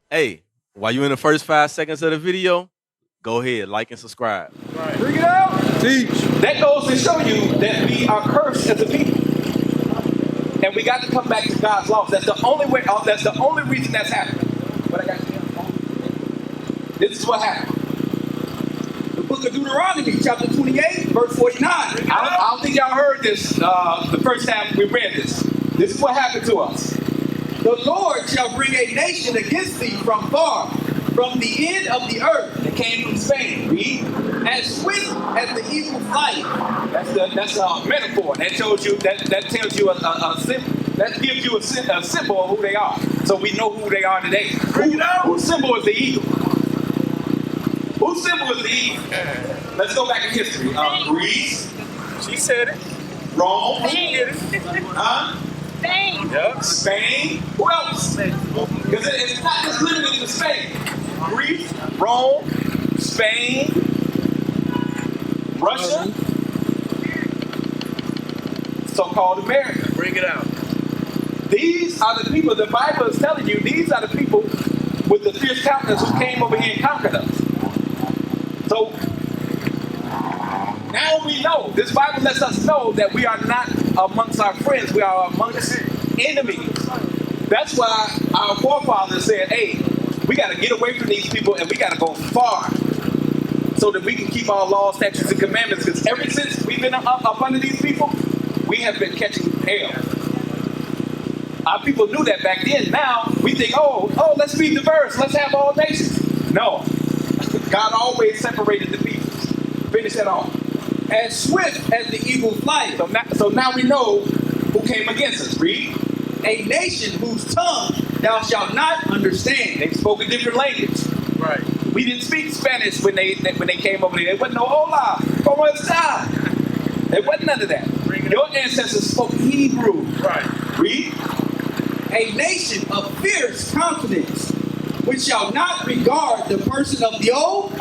Hey, while you're in the first 5 seconds of the video, go ahead, like and subscribe. Right. Bring it out. Teach. That goes to show you that we are cursed as a people. And we got to come back to God's laws. That's the only way, that's the only reason that's happening. But I got you. This is what happened. The book of Deuteronomy, chapter 28, verse 49. I don't think y'all heard this the first time we read this. This is what happened to us. The Lord shall bring a nation against thee from far, from the end of the earth. It came from Spain. Read. As swift as the eagle flight. That's a metaphor. That tells you that tells you that gives you a symbol of who they are. So we know who they are today. Whose symbol is the eagle? Whose symbol is the eagle? Let's go back in history. Greece. She said it. Rome. She did it. Spain. Yep. Spain. Who else? Because it's not just limited to Spain. Greece, Rome, Spain, Russia, so-called America. Bring it out. These are the people, the Bible is telling you, these are the people with the fierce countenance who came over here and conquered us. So, now we know, this Bible lets us know that we are not amongst our friends, we are amongst enemies. That's why our forefathers said, hey, we got to get away from these people and we got to go far so that we can keep our laws, statutes, and commandments. Because ever since we've been up under these people, we have been catching hell. Our people knew that back then. Now we think, oh, let's be diverse. Let's have all nations. No. God always separated the people. Finish that off. As swift as the eagle flight. So now we know who came against us. Read. A nation whose tongue thou shalt not understand. They spoke a different language. Right. We didn't speak Spanish when they came over there. There wasn't no hola, como esta. There wasn't none of that. Your ancestors spoke Hebrew. Right. Read. A nation of fierce countenance, which shall not regard the person of the old,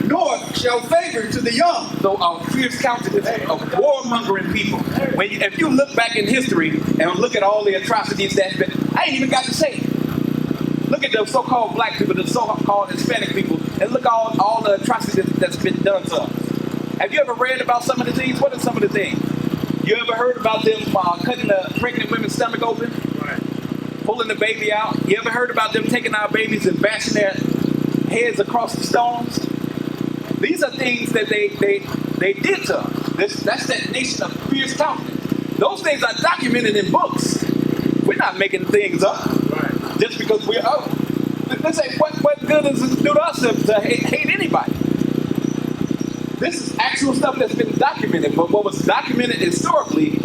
nor shall favor to the young. So a fierce countenance of warmongering people. If you look back in history and look at all the atrocities that have been, I ain't even got to say it. Look at the so-called black people, the so-called Hispanic people, and look at all the atrocities that's been done to us. Have you ever read about some of the things? What are some of the things? You ever heard about them cutting the pregnant women's stomach open? Right. Pulling the baby out? You ever heard about them taking our babies and bashing their heads across the stones? These are things that they did to us. That's that nation of fierce countenance. Those things are documented in books. We're not making things up. Right. Just because we're up. Let's say, what good does it do to us to hate anybody? This is actual stuff that's been documented, but what was documented historically,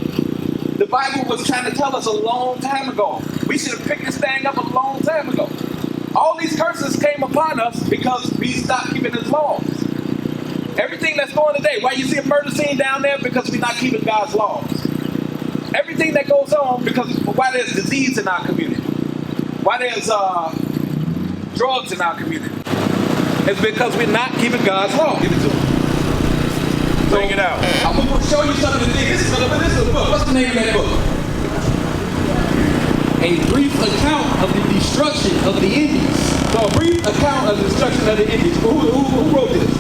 the Bible was trying to tell us a long time ago. We should have picked this thing up a long time ago. All these curses came upon us because we stopped keeping His laws. Everything that's going today, why you see a murder scene down there? Because we're not keeping God's laws. Everything that goes on, because why there's disease in our community, why there's drugs in our community, it's because we're not keeping God's law. Give it to them. Bring it out. I'm going to show you something today. This is a book. What's the name of that book? A brief account of the destruction of the Indians. So a brief account of the destruction of the Indians. Who wrote this?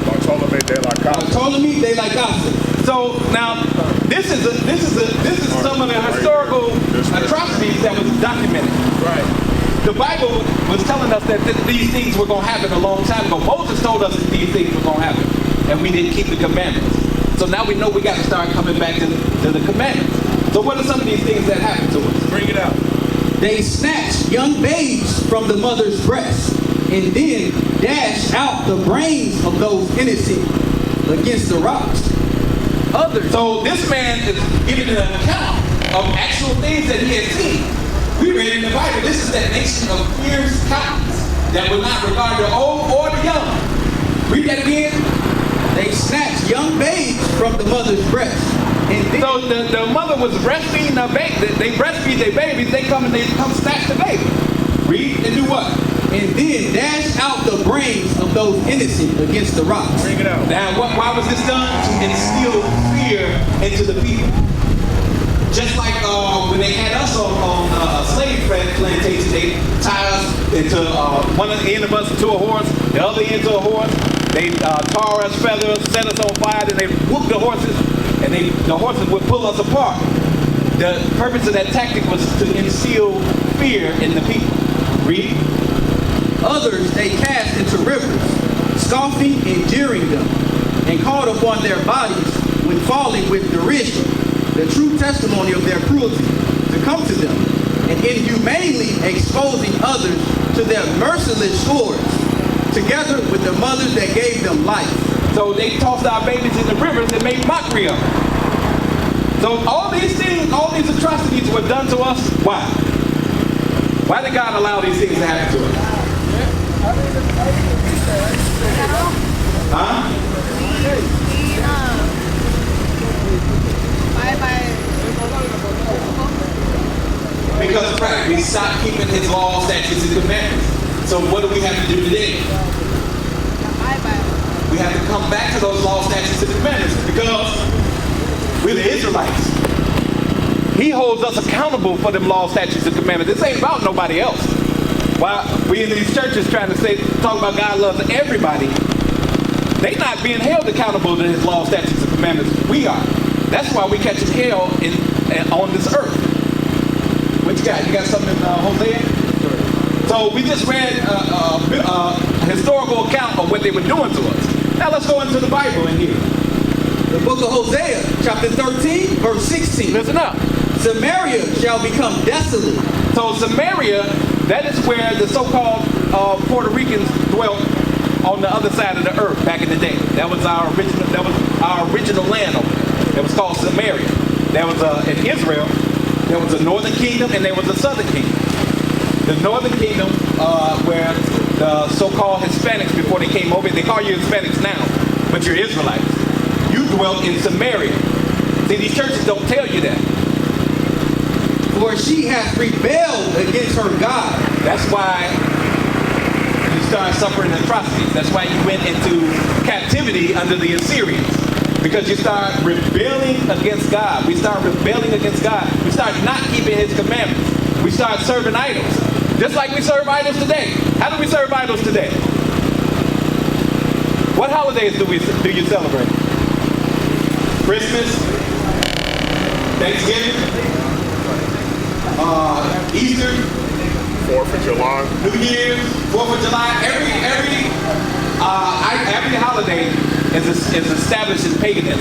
Bartolome de la Casa. Bartolome de la Casa. So now, this is some of the historical atrocities that was documented. Right. The Bible was telling us that these things were going to happen a long time ago. Moses told us that these things were going to happen, and we didn't keep the commandments. So now we know we got to start coming back to the commandments. So what are some of these things that happened to us? Bring it out. They snatched young babes from the mother's breast, and then dashed out the brains of those innocent against the rocks. So this man is giving an account of actual things that he had seen. We read in the Bible, this is that nation of fierce countenance that will not regard the old or the young. Read that again. They snatch young babes from the mother's breast. And So the mother was breastfeeding her baby. They breastfeed their babies. They come snatch the baby. Read and do what? and then dash out the brains of those innocent against the rocks. Bring it out. Now, why was this done? To instill fear into the people. Just like when they had us on slave plantation, they tied us into one end of us to a horse, the other end to a horse. They tar us, feather us, set us on fire, then they whoop the horses, and the horses would pull us apart. The purpose of that tactic was to instill fear in the people. Read. Others they cast into rivers, scoffing and jeering them, and called upon their bodies when falling with derision the true testimony of their cruelty to come to them, and inhumanely exposing others to their merciless swords, together with the mothers that gave them life. So they tossed our babies in the rivers and made mockery of them. So all these things, all these atrocities were done to us. Why? Why did God allow these things to happen to us? Huh? Because right, we stopped keeping his laws, statutes, and commandments. So what do we have to do today? We have to come back to those laws, statutes, and commandments because we're the Israelites. He holds us accountable for them laws, statutes, and commandments. This ain't about nobody else. While we in these churches trying to talk about God loves everybody, they not being held accountable to his laws, statutes, and commandments. We are. That's why we catching hell on this earth. What you got? You got something in Hosea? Sure. So we just read a historical account of what they were doing to us. Now let's go into the Bible in here. The book of Hosea, chapter 13, verse 16. Listen up. Samaria shall become desolate. So Samaria, that is where the so-called Puerto Ricans dwelt on the other side of the earth back in the day. That was our original land over there. It was called Samaria. That was in Israel. There was a northern kingdom and there was a southern kingdom. The northern kingdom, where the so-called Hispanics before they came over, they call you Hispanics now, but you're Israelites. You dwelt in Samaria. See, these churches don't tell you that. For she hath rebelled against her God. That's why you start suffering atrocities. That's why you went into captivity under the Assyrians. Because you start rebelling against God. We start rebelling against God. We start not keeping his commandments. We start serving idols. Just like we serve idols today. How do we serve idols today? What holidays do you celebrate? Christmas? Thanksgiving? Easter? 4th of July. New Year's? 4th of July? Every holiday is established in paganism.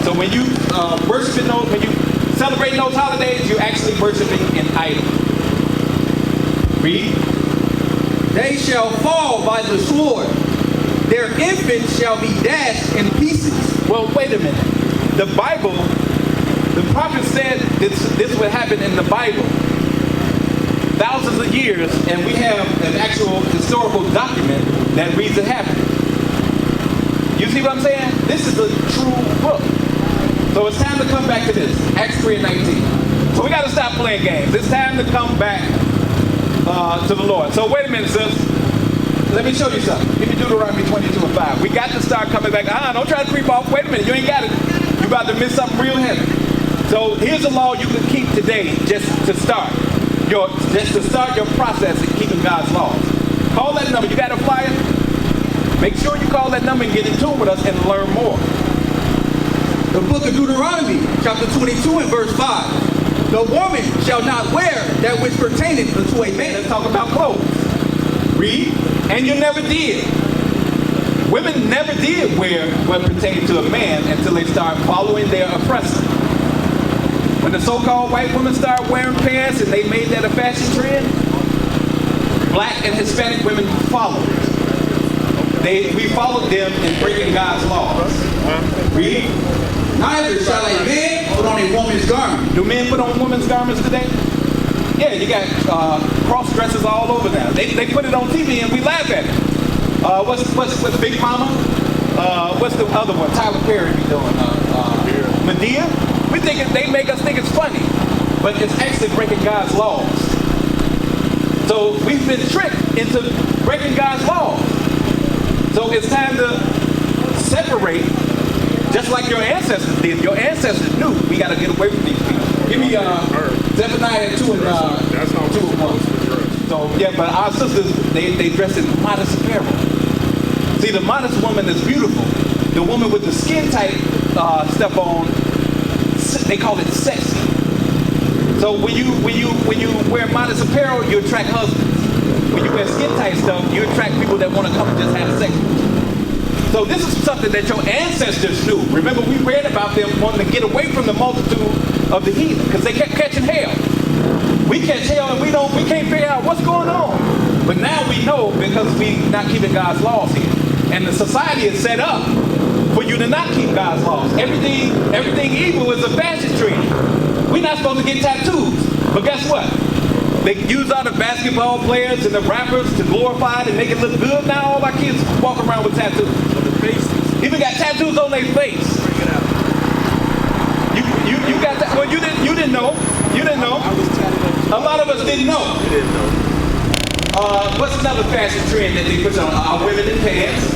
So when you when you celebrate those holidays, you're actually worshiping an idol. Read. They shall fall by the sword. Their infants shall be dashed in pieces. Well, wait a minute. The Bible, the prophet said this would happen in the Bible. Thousands of years, and we have an actual historical document that reads it happen. You see what I'm saying? This is a true book. So it's time to come back to this. Acts 3:19. So we got to stop playing games. It's time to come back to the Lord. So wait a minute, sis. Let me show you something. Give me Deuteronomy 22:5. We got to start coming back. Don't try to creep off. Wait a minute. You ain't got it. You're about to miss something real heavy. So here's a law you can keep today just to start. Your process in keeping God's laws. Call that number. You got a flyer? Make sure you call that number and get in tune with us and learn more. The book of Deuteronomy, chapter 22 and verse 5. The woman shall not wear that which pertaineth unto a man. Let's talk about clothes. Read. And you never did. Women never did wear what pertained to a man until they start following their oppressor. When the so-called white women started wearing pants and they made that a fashion trend, black and Hispanic women followed. We followed them in breaking God's laws. Read. Neither shall a man put on a woman's garment. Do men put on women's garments today? Yeah, you got cross dressers all over now. They put it on TV and we laugh at it. What's Big Mama? What's the other one? Tyler Perry be doing? Medea. We think they make us think it's funny, but it's actually breaking God's laws. So we've been tricked into breaking God's laws. So it's time to separate, just like your ancestors did. Your ancestors knew we got to get away from these people. Give me Zephaniah 2 and 2 and 1. So yeah, but our sisters they dress in modest apparel. See, the modest woman is beautiful. The woman with the skin tight stuff on, they call it sexy. So when you wear modest apparel, you attract husbands. When you wear skin tight stuff, you attract people that want to come and just have sex. So this is something that your ancestors knew. Remember, we read about them wanting to get away from the multitude of the heathen because they kept catching hell. We catch hell and we can't figure out what's going on. But now we know because we not keeping God's laws here. And the society is set up for you to not keep God's laws. Everything evil is a fashion trend. We're not supposed to get tattoos. But guess what? They use all the basketball players and the rappers to glorify it and make it look good. Now all our kids walk around with tattoos. On their faces. Even got tattoos on their face. Bring it out. You got that? Well, you didn't know. You didn't know. A lot of us didn't know. We didn't know. What's another fashion trend that they put on? Women in pants.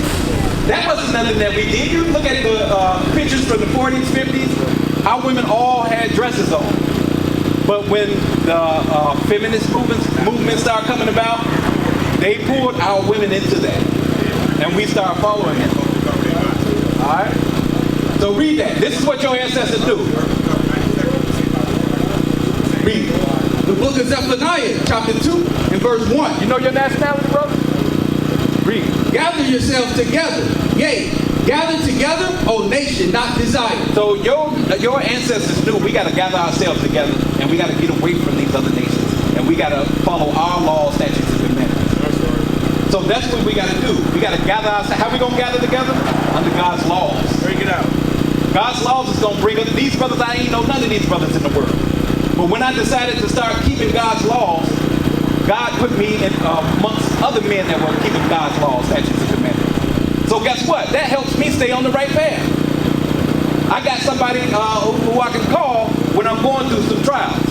That wasn't nothing that we did. You look at the pictures from the 40s, 50s. Our women all had dresses on. But when the feminist movement started coming about, they pulled our women into that. And we started following it. All right? So read that. This is what your ancestors do. Read. The book of Zephaniah, chapter 2 and verse 1. You know your nationality, brother? Read. Gather yourselves together. Yea, gather together, O nation not desired. So your ancestors knew we got to gather ourselves together and we got to get away from these other nations. And we got to follow our laws, statutes, and commandments. That's right. So that's what we got to do. We got to gather ourselves. How we going to gather together? Under God's laws. Bring it out. God's laws is going to bring us. These brothers, I ain't know none of these brothers in the world. But when I decided to start keeping God's laws, God put me in amongst other men that were keeping God's laws, statutes, and commandments. So guess what? That helps me stay on the right path. I got somebody who I can call when I'm going through some trials.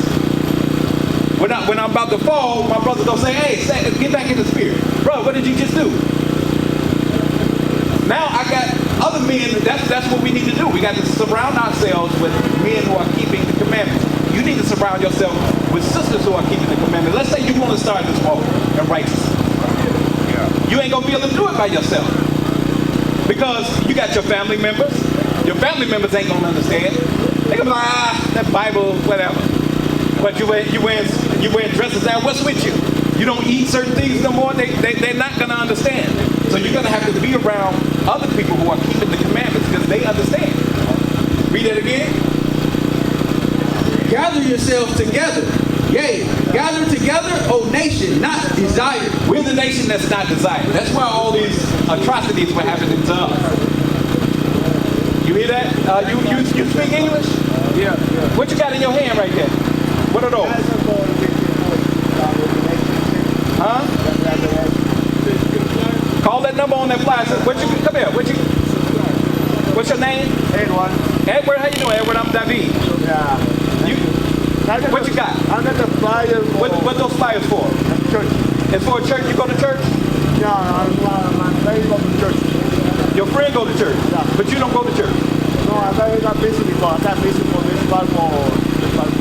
When I'm about to fall, my brother gonna say, "Hey, get back in the spirit, bro. What did you just do?" Now I got other men. That's what we need to do. We got to surround ourselves with men who are keeping the commandments. You need to surround yourself with sisters who are keeping the commandments. Let's say you want to start this walk in righteousness. You ain't gonna be able to do it by yourself because you got your family members. Your family members ain't gonna understand. They gonna be like, that Bible, whatever. But you wearing dresses now. What's with you? You don't eat certain things no more. They're not gonna understand. So you're gonna have to be around other people who are keeping the commandments because they understand. Read it again. Gather yourselves together. Yea, gather together, O nation not desired. We're the nation that's not desired. That's why all these atrocities were happening to us. You hear that? You speak English? Yeah. What you got in your hand right there? What are those? Huh? Call that number on that flyer. Come here. What's your name? Edward. Edward, how you doing, Edward? I'm David. Yeah. What you got? I got the flyer for What those flyers for? church. It's for a church. You go to church? Yeah, my friend go to church. Your friend go to church, Yeah. but you don't go to church. No, I got busy before. I got busy for this Bible.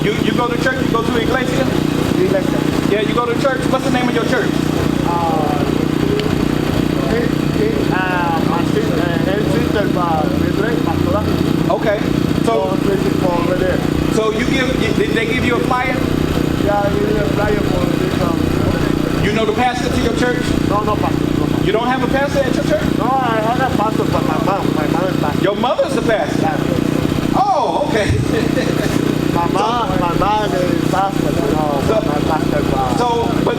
You go to church? You go to Iglesia? Yeah, you go to church. What's the name of your church? Okay. So did they give you a flyer? Yeah, I give you a flyer for this. You know the pastor to your church? No, pastor. You don't have a pastor at your church? No, I had a pastor, but my mom is pastor. Your mother's the pastor? Yeah. Oh, okay. My mom is pastor, my pastor. But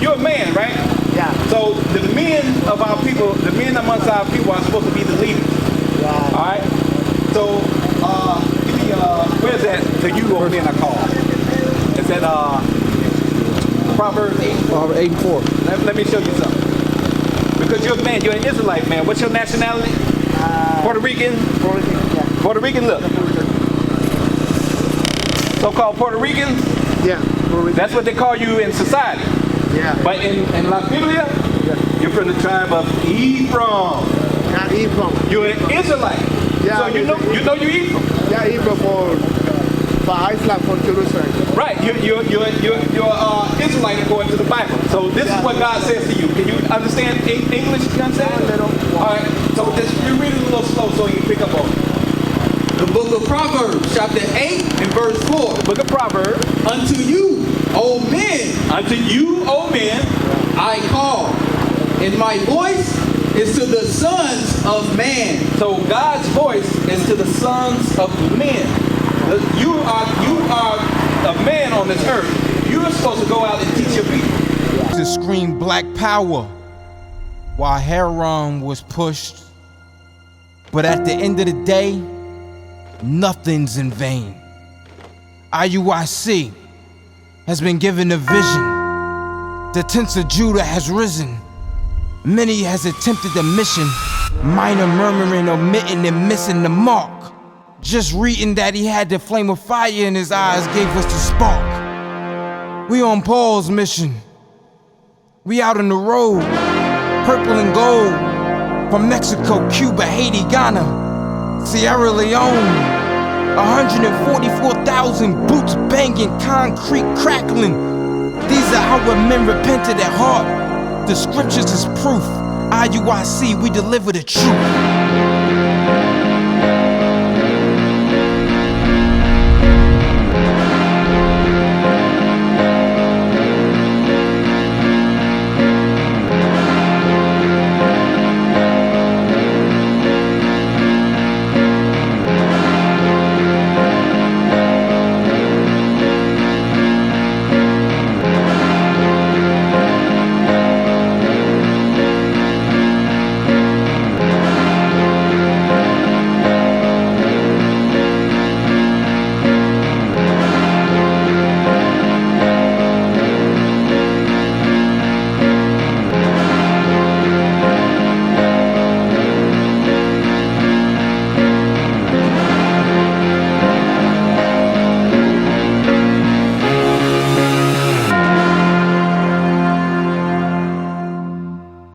you're a man, right? Yeah. So the men of our people, the men amongst our people are supposed to be the leaders. Yeah. All right. So give me where's that? The you over there I call. It's said Proverbs 8. 8 and 4. Let me show you something. Because you're a man, you're an Israelite man. What's your nationality? Puerto Rican? Puerto Rican, look. So-called Puerto Ricans, Yeah. that's what they call you in society. Yeah. But in La Biblia, you're from the tribe of Ephraim. Yeah, Ephraim. You're an Israelite. Yeah, So you know you Ephraim. Yeah, Ephraim for Islam from Jerusalem. Right, you're Israelite according to the Bible. So this is what God says to you. Can you understand English? You understand? A little. All right, so just you read it a little slow so you can pick up on it. The book of Proverbs, chapter 8 and verse 4. The book of Proverbs. Unto you, O men, Unto you, O men, I call, and my voice is to the sons of man. so God's voice is to the sons of men. You are a man on this earth. You're supposed to go out and teach your people. To scream black power while Heron was pushed. But at the end of the day, nothing's in vain. IUIC has been given a vision. The tents of Judah has risen. Many has attempted the mission, minor murmuring, omitting and missing the mark. Just reading that he had the flame of fire in his eyes gave us the spark. We on Paul's mission. We out on the road, purple and gold, from Mexico, Cuba, Haiti, Ghana, Sierra Leone. 144,000 boots banging, concrete crackling. These are our men repented at heart. The scriptures is proof. IUIC, we deliver the truth.